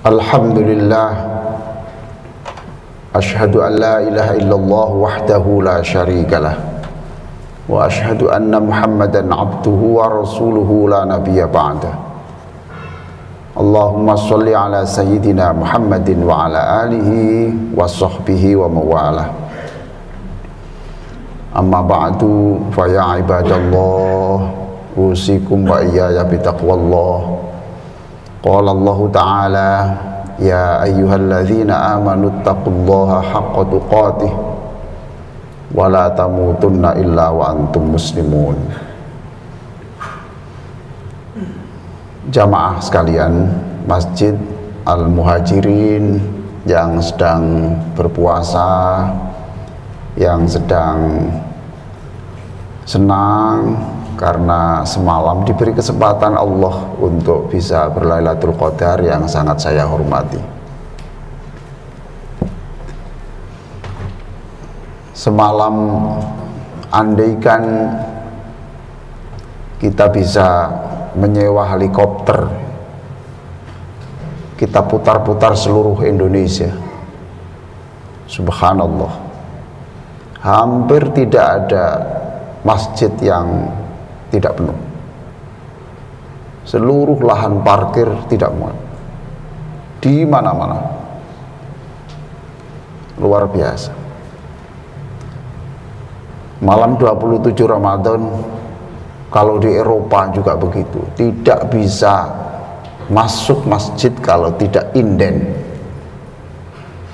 Alhamdulillah, ashhadu an la ilaha illallah wahdahu la syarikalah, wa ashhadu anna Muhammadan abduhu wa rasuluhu la nabiyya ba'dah. Allahumma sholli ala sayyidina Muhammadin wa ala alihi wa sahbihi wa mawalah. Amma ba'du, fa ya ibadallah, usikum wa iyaya bitaqwallah. Qala Allah Ta'ala, ya ayyuhalladzina amanu taqullaha haqqa tuqatih wa la tamutunna illa wa antum muslimun. Jamaah sekalian Masjid Al-Muhajirin yang sedang berpuasa, yang sedang senang karena semalam diberi kesempatan Allah untuk bisa berlailatul qadar yang sangat saya hormati. Semalam andaikan kita bisa menyewa helikopter, kita putar-putar seluruh Indonesia, subhanallah, hampir tidak ada masjid yang tidak penuh. Seluruh lahan parkir tidak muat, di mana-mana, luar biasa. Malam 27 Ramadan, kalau di Eropa juga begitu, tidak bisa masuk masjid kalau tidak inden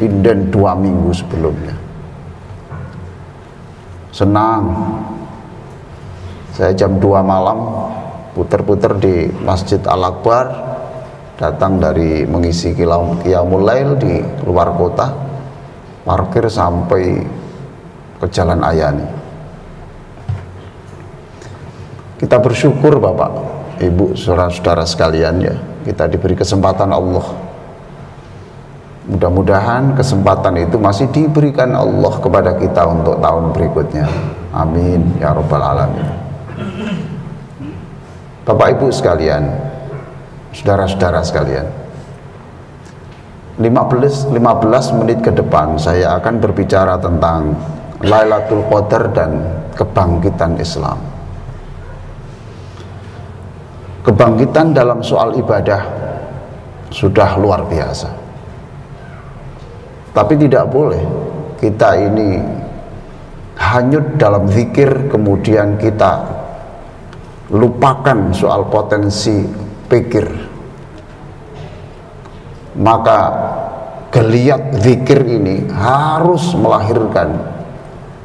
2 minggu sebelumnya. Senang, saya jam 2 malam puter-puter di Masjid Al-Akbar, datang dari mengisi Qiyamul Lail di luar kota, parkir sampai ke Jalan Ayani. Kita bersyukur Bapak, Ibu, saudara-saudara sekalian, ya, kita diberi kesempatan Allah. Mudah-mudahan kesempatan itu masih diberikan Allah kepada kita untuk tahun berikutnya. Amin ya rabbal alamin. Bapak Ibu sekalian, saudara-saudara sekalian, 15 menit ke depan saya akan berbicara tentang Lailatul Qadar dan kebangkitan Islam. Kebangkitan dalam soal ibadah sudah luar biasa, tapi tidak boleh kita ini hanyut dalam zikir kemudian kita lupakan soal potensi pikir. Maka geliat zikir ini harus melahirkan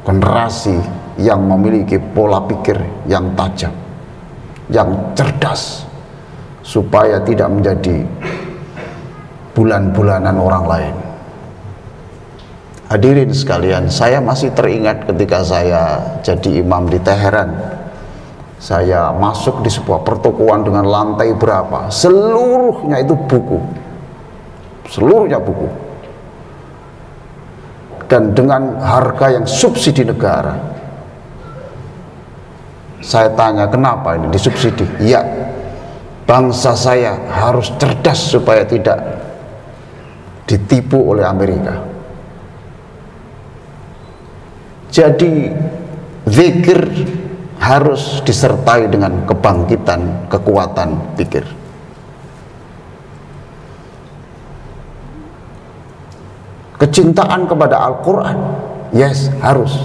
generasi yang memiliki pola pikir yang tajam, yang cerdas, supaya tidak menjadi bulan-bulanan orang lain. Hadirin sekalian, saya masih teringat ketika saya jadi imam di Teheran. Saya masuk di sebuah pertokoan dengan lantai berapa, seluruhnya itu buku, seluruhnya buku, dan dengan harga yang subsidi negara. Saya tanya, kenapa ini disubsidi? Ya, bangsa saya harus cerdas supaya tidak ditipu oleh Amerika. Jadi zikir harus disertai dengan kebangkitan kekuatan pikir. Kecintaan kepada Al-Quran, yes, harus,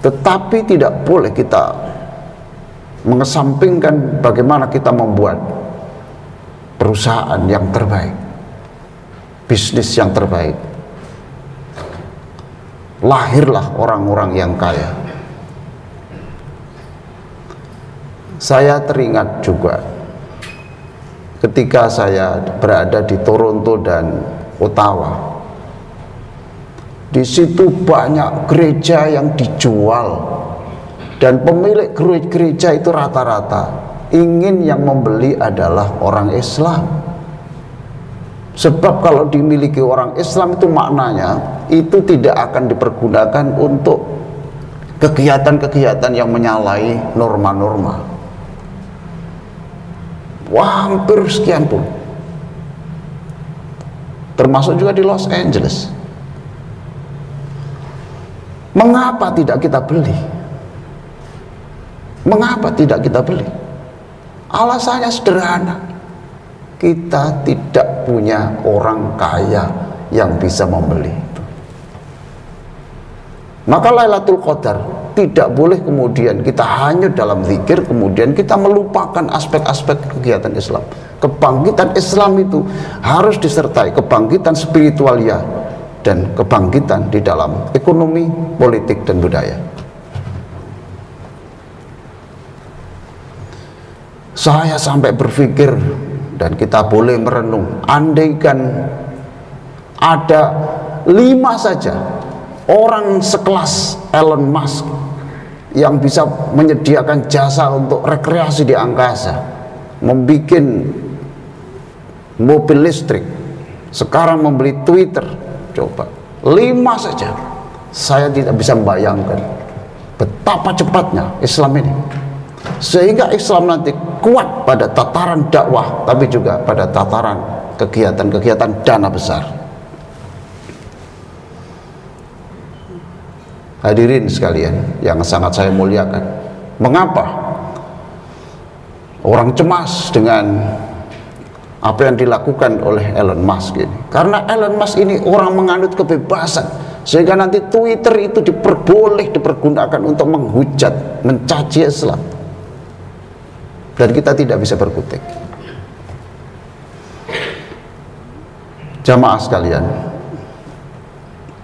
tetapi tidak boleh kita mengesampingkan bagaimana kita membuat perusahaan yang terbaik, bisnis yang terbaik. Lahirlah orang-orang yang kaya. Saya teringat juga ketika saya berada di Toronto dan Ottawa. Di situ banyak gereja yang dijual, dan pemilik gereja itu rata-rata ingin yang membeli adalah orang Islam. Sebab kalau dimiliki orang Islam itu maknanya itu tidak akan dipergunakan untuk kegiatan-kegiatan yang menyalahi norma-norma. Wah, hampir sekian pun. termasuk juga di Los Angeles. Mengapa tidak kita beli? Mengapa tidak kita beli? Alasannya sederhana, kita tidak punya orang kaya yang bisa membeli itu. Maka Lailatul Qadar tidak boleh kemudian kita hanyut dalam zikir, kemudian kita melupakan aspek-aspek kegiatan Islam. Kebangkitan Islam itu harus disertai kebangkitan spiritualia dan kebangkitan di dalam ekonomi, politik, dan budaya. Saya sampai berpikir, dan kita boleh merenung, andaikan ada 5 saja orang sekelas Elon Musk yang bisa menyediakan jasa untuk rekreasi di angkasa, membuat mobil listrik, sekarang membeli Twitter, coba 5 saja, saya tidak bisa membayangkan betapa cepatnya Islam ini, sehingga Islam nanti kuat pada tataran dakwah, tapi juga pada tataran kegiatan-kegiatan dana besar. Hadirin sekalian yang sangat saya muliakan, mengapa orang cemas dengan apa yang dilakukan oleh Elon Musk ini? Karena Elon Musk ini orang menganut kebebasan, sehingga nanti Twitter itu dipergunakan untuk menghujat, mencaci Islam, dan kita tidak bisa berkutik. Jamaah sekalian,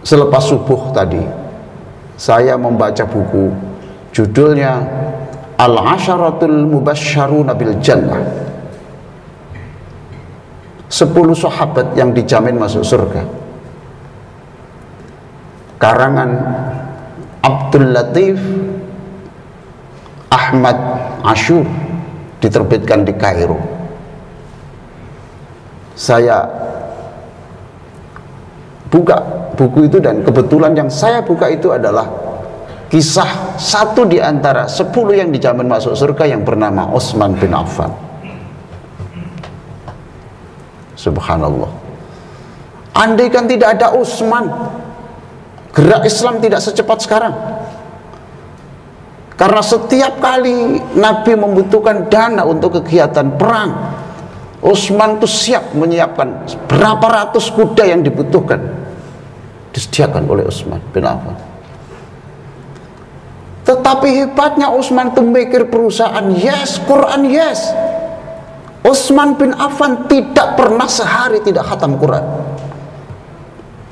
selepas subuh tadi saya membaca buku judulnya Al-Asharatul Mubasysyaruna bil Jannah, 10 sahabat yang dijamin masuk surga, karangan Abdul Latif Ahmad Ashur, diterbitkan di Kairo. Saya buka buku itu, dan kebetulan yang saya buka itu adalah kisah satu di antara 10 yang dijamin masuk surga yang bernama Utsman bin Affan. Subhanallah. Andaikan tidak ada Utsman, gerak Islam tidak secepat sekarang. Karena setiap kali Nabi membutuhkan dana untuk kegiatan perang, Utsman itu siap menyiapkan berapa ratus kuda yang dibutuhkan, disediakan oleh Utsman bin Affan. Tetapi hebatnya Utsman itu mikir perusahaan, yes, Quran, yes. Utsman bin Affan tidak pernah sehari tidak khatam Quran.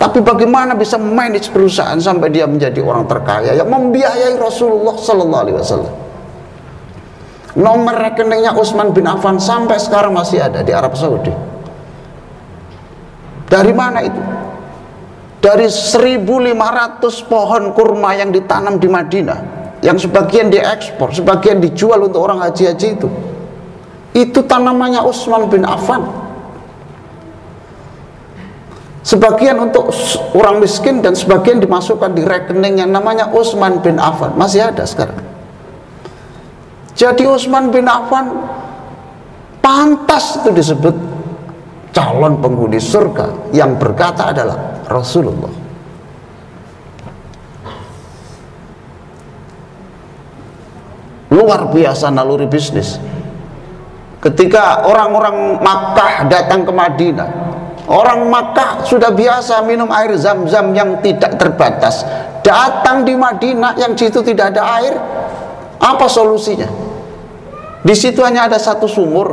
Tapi bagaimana bisa manage perusahaan sampai dia menjadi orang terkaya yang membiayai Rasulullah Sallallahu Alaihi Wasallam? Nomor rekeningnya Utsman bin Affan sampai sekarang masih ada di Arab Saudi. Dari mana itu? Dari 1.500 pohon kurma yang ditanam di Madinah, yang sebagian diekspor, sebagian dijual untuk orang haji-haji itu tanamannya Utsman bin Affan. Sebagian untuk orang miskin dan sebagian dimasukkan di rekening yang namanya Utsman bin Affan, masih ada sekarang. Jadi Utsman bin Affan pantas itu disebut calon penghuni surga, yang berkata adalah Rasulullah. Luar biasa naluri bisnis. Ketika orang-orang Makkah datang ke Madinah, orang Makkah sudah biasa minum air Zam-Zam yang tidak terbatas. Datang di Madinah yang situ tidak ada air, apa solusinya? Di situ hanya ada satu sumur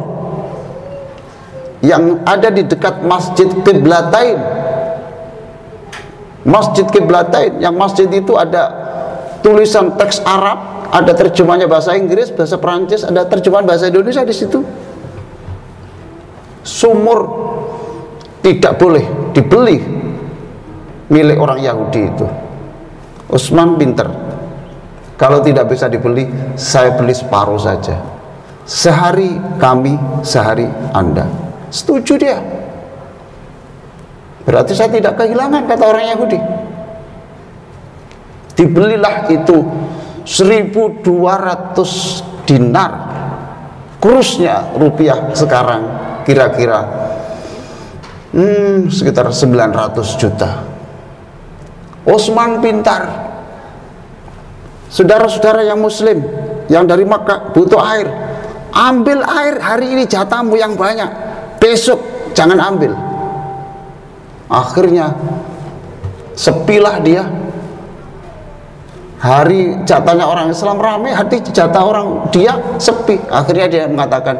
yang ada di dekat Masjid Qiblatain. Masjid Qiblatain, yang masjid itu ada tulisan teks Arab, ada terjemahnya bahasa Inggris, bahasa Perancis, ada terjemahan bahasa Indonesia di situ. Sumur tidak boleh dibeli milik orang Yahudi itu. Utsman pinter, kalau tidak bisa dibeli, saya beli separuh saja, sehari kami, sehari Anda. Setuju dia. Berarti saya tidak kehilangan, kata orang Yahudi. Dibelilah itu 1.200 dinar, kursnya rupiah sekarang kira-kira Sekitar 900 juta. Utsman pintar. Saudara-saudara yang muslim yang dari Makkah butuh air, ambil air hari ini, jatahmu yang banyak, besok jangan ambil. Akhirnya sepilah dia. Hari jatahnya orang Islam ramai, hati jatah orang dia sepi. Akhirnya dia mengatakan,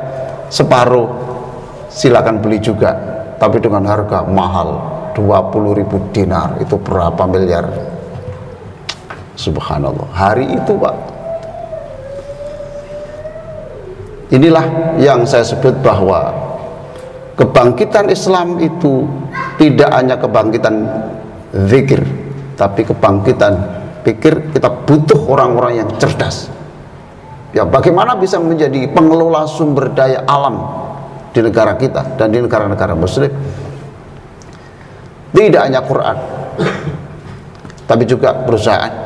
separuh silakan beli juga, tapi dengan harga mahal, 20.000 dinar. Itu berapa miliar? Subhanallah. Hari itu, Pak. Inilah yang saya sebut bahwa kebangkitan Islam itu tidak hanya kebangkitan zikir, tapi kebangkitan pikir. Kita butuh orang-orang yang cerdas. Ya, bagaimana bisa menjadi pengelola sumber daya alam di negara kita dan di negara-negara muslim. Tidak hanya Quran, tapi juga perusahaan.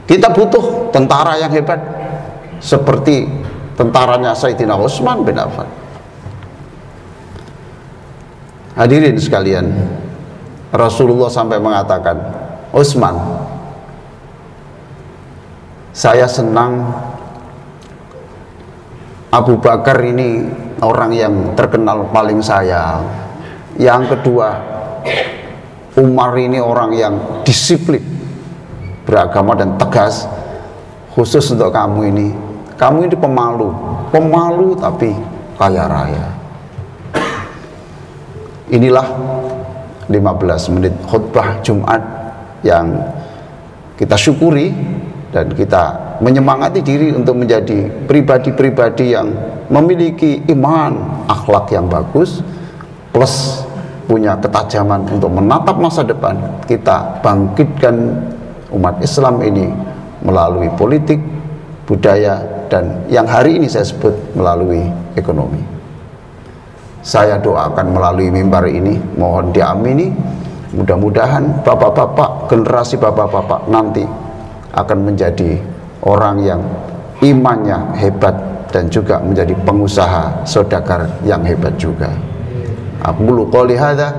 Kita butuh tentara yang hebat seperti tentaranya Sayyidina Utsman bin Affan. Hadirin sekalian, Rasulullah sampai mengatakan, Utsman, saya senang Abu Bakar ini orang yang terkenal paling sayang. Yang kedua, Umar ini orang yang disiplin, beragama dan tegas. Khusus untuk kamu ini pemalu tapi kaya raya. Inilah 15 menit khutbah Jumat yang kita syukuri dan kita menyemangati diri untuk menjadi pribadi-pribadi yang memiliki iman, akhlak yang bagus, plus punya ketajaman untuk menatap masa depan. Kita bangkitkan umat Islam ini melalui politik, budaya, dan yang hari ini saya sebut melalui ekonomi. Saya doakan melalui mimbar ini, mohon diamini, mudah-mudahan bapak-bapak, generasi bapak-bapak nanti akan menjadi orang yang imannya hebat dan juga menjadi pengusaha saudagar yang hebat juga. Aqulu qouli hadza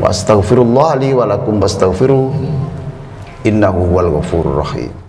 wa astaghfirullah li wa lakum wastaghfiruh innahu huwal ghafurur rahim.